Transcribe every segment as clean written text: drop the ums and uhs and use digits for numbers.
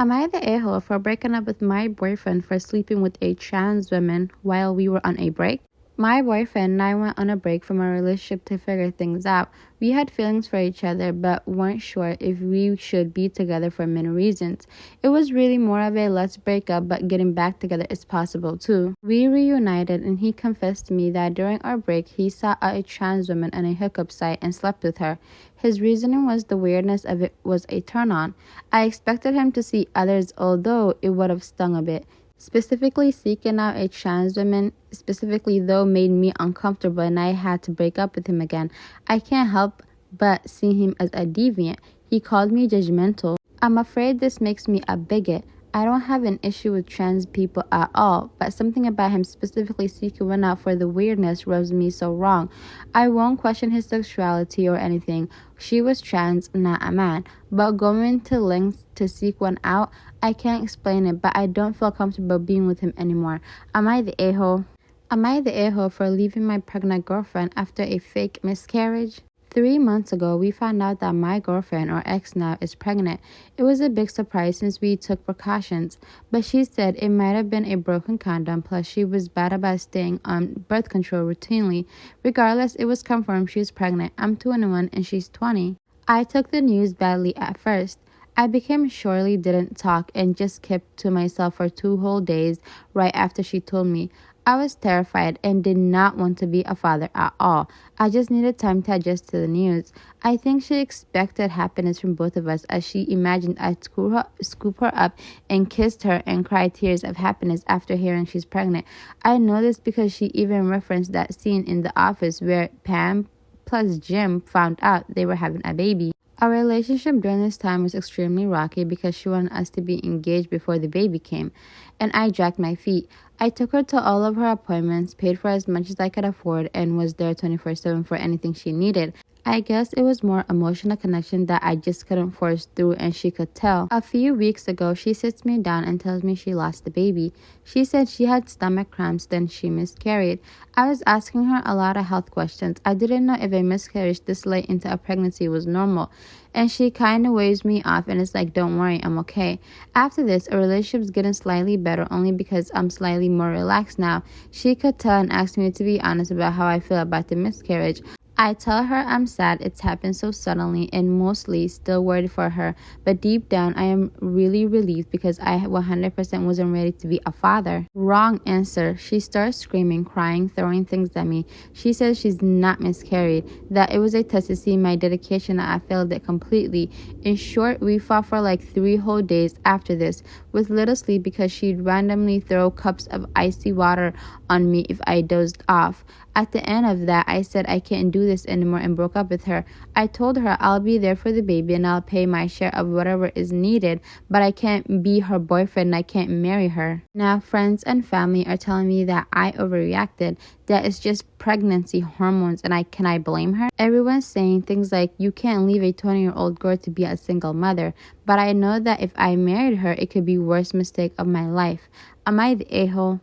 Am I the a-hole for breaking up with my boyfriend for sleeping with a trans woman while we were on a break? My boyfriend and I went on a break from our relationship to figure things out. We had feelings for each other but weren't sure if we should be together for many reasons. It was really more of a let's break up but getting back together is possible too. We reunited and he confessed to me that during our break he saw a trans woman on a hookup site and slept with her. His reasoning was the weirdness of it was a turn on. I expected him to see others, although it would have stung a bit. Specifically, seeking out a trans woman, specifically though, made me uncomfortable and I had to break up with him again. I can't help but see him as a deviant. He called me judgmental. I'm afraid this makes me a bigot. I don't have an issue with trans people at all, but something about him specifically seeking one out for the weirdness rubs me so wrong. I won't question his sexuality or anything. She was trans, not a man. But going to lengths to seek one out, I can't explain it, but I don't feel comfortable being with him anymore. Am I the a-hole? Am I the a-hole for leaving my pregnant girlfriend after a fake miscarriage? 3 months ago, we found out that my girlfriend, or ex now, is pregnant. It was a big surprise since we took precautions, but she said it might have been a broken condom, plus she was bad about staying on birth control routinely. Regardless, it was confirmed she's pregnant. I'm 21 and she's 20. I took the news badly at first. I became surely didn't talk and just kept to myself for 2 whole days right after she told me. I was terrified and did not want to be a father at all. I just needed time to adjust to the news. I think she expected happiness from both of us as she imagined I'd scoop her up and kissed her and cry tears of happiness after hearing she's pregnant. I know this because she even referenced that scene in The Office where Pam plus Jim found out they were having a baby. Our relationship during this time was extremely rocky because she wanted us to be engaged before the baby came, and I dragged my feet. I took her to all of her appointments, paid for as much as I could afford, and was there 24/7 for anything she needed. I guess it was more emotional connection that I just couldn't force through, and she could tell. A few weeks ago, she sits me down and tells me she lost the baby. She said she had stomach cramps, then she miscarried. I was asking her a lot of health questions. I didn't know if a miscarriage this late into a pregnancy was normal. And she kind of waves me off and is like, don't worry, I'm okay. After this, our relationship's getting slightly better only because I'm slightly more relaxed now. She could tell and asked me to be honest about how I feel about the miscarriage. I tell her I'm sad it's happened so suddenly and mostly still worried for her, but deep down I am really relieved because I 100% wasn't ready to be a father. Wrong answer. She starts screaming, crying, throwing things at me. She says she's not miscarried, that it was a test to see my dedication, that I failed it completely. In short, we fought for like 3 whole days after this, with little sleep because she'd randomly throw cups of icy water on me if I dozed off. At the end of that, I said I can't do this anymore and broke up with her. I told her I'll be there for the baby and I'll pay my share of whatever is needed, but I can't be her boyfriend and I can't marry her. Now, friends and family are telling me that I overreacted, that it's just pregnancy hormones, and can I blame her? Everyone's saying things like, you can't leave a 20-year-old girl to be a single mother, but I know that if I married her, it could be the worst mistake of my life. Am I the a-hole?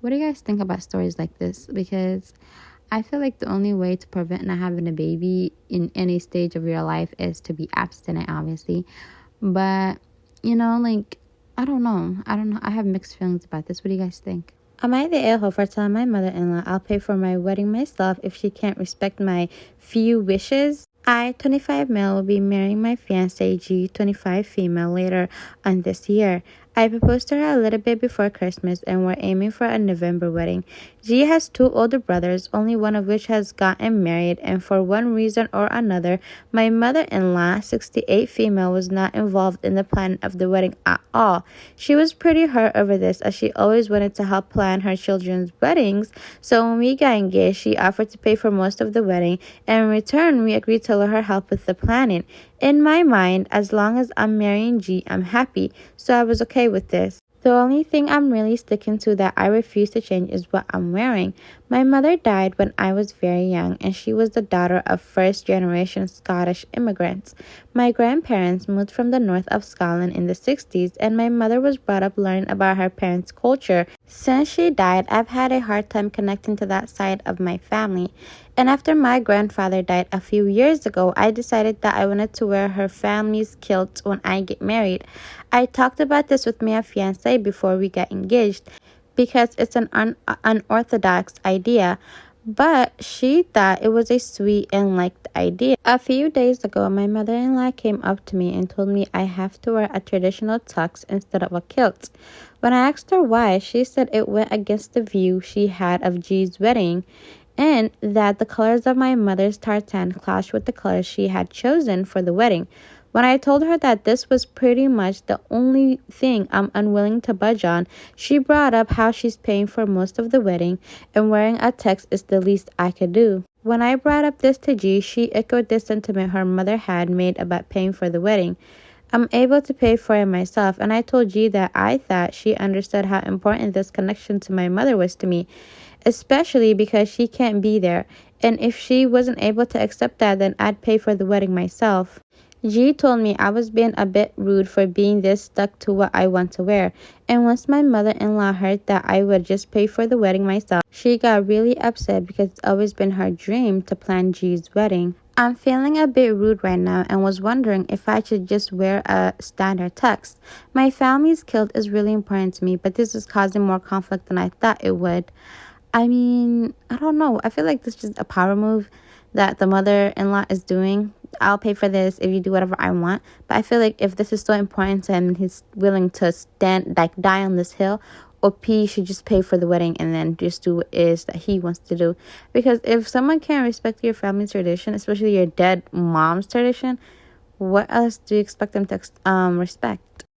What do you guys think about stories like this? Because I feel like the only way to prevent not having a baby in any stage of your life is to be abstinent, obviously. But, I don't know. I have mixed feelings about this. What do you guys think? Am I the a-hole for telling my mother-in-law I'll pay for my wedding myself if she can't respect my few wishes? I, 25 male, will be marrying my fiancé, G, 25 female, later on this year. I proposed to her a little bit before Christmas and we're aiming for a November wedding. G has 2 older brothers, only one of which has gotten married, and for one reason or another, my mother-in-law, 68 female, was not involved in the planning of the wedding at all. She was pretty hurt over this as she always wanted to help plan her children's weddings, so when we got engaged, she offered to pay for most of the wedding, and in return, we agreed to let her help with the planning. In my mind, as long as I'm marrying G, I'm happy, so I was okay with this. The only thing I'm really sticking to that I refuse to change is what I'm wearing. My mother died when I was very young, and she was the daughter of first generation Scottish immigrants. My grandparents moved from the north of Scotland in the 60s, and my mother was brought up learning about her parents' culture. Since she died, I've had a hard time connecting to that side of my family. And after my grandfather died a few years ago, I decided that I wanted to wear her family's kilt when I get married. I talked about this with my fiance before we got engaged because it's an unorthodox idea, but she thought it was a sweet and liked idea. A few days ago, my mother-in-law came up to me and told me I have to wear a traditional tux instead of a kilt. When I asked her why, she said it went against the view she had of G's wedding, and that the colors of my mother's tartan clashed with the colors she had chosen for the wedding. When I told her that this was pretty much the only thing I'm unwilling to budge on, she brought up how she's paying for most of the wedding and wearing a tux is the least I could do. When I brought up this to G, she echoed the sentiment her mother had made about paying for the wedding. I'm able to pay for it myself, and I told G that I thought she understood how important this connection to my mother was to me, especially because she can't be there. And if she wasn't able to accept that, then I'd pay for the wedding myself. G told me I was being a bit rude for being this stuck to what I want to wear. And once my mother-in-law heard that I would just pay for the wedding myself, she got really upset because it's always been her dream to plan G's wedding. I'm feeling a bit rude right now and was wondering if I should just wear a standard tux. My family's kilt is really important to me, but this is causing more conflict than I thought it would. I mean, I don't know. I feel like this is just a power move that the mother-in-law is doing. I'll pay for this if you do whatever I want. But I feel like if this is so important to him and he's willing to die on this hill, or P should just pay for the wedding and then just do what it is that he wants to do. Because if someone can't respect your family's tradition, especially your dead mom's tradition, what else do you expect them to respect?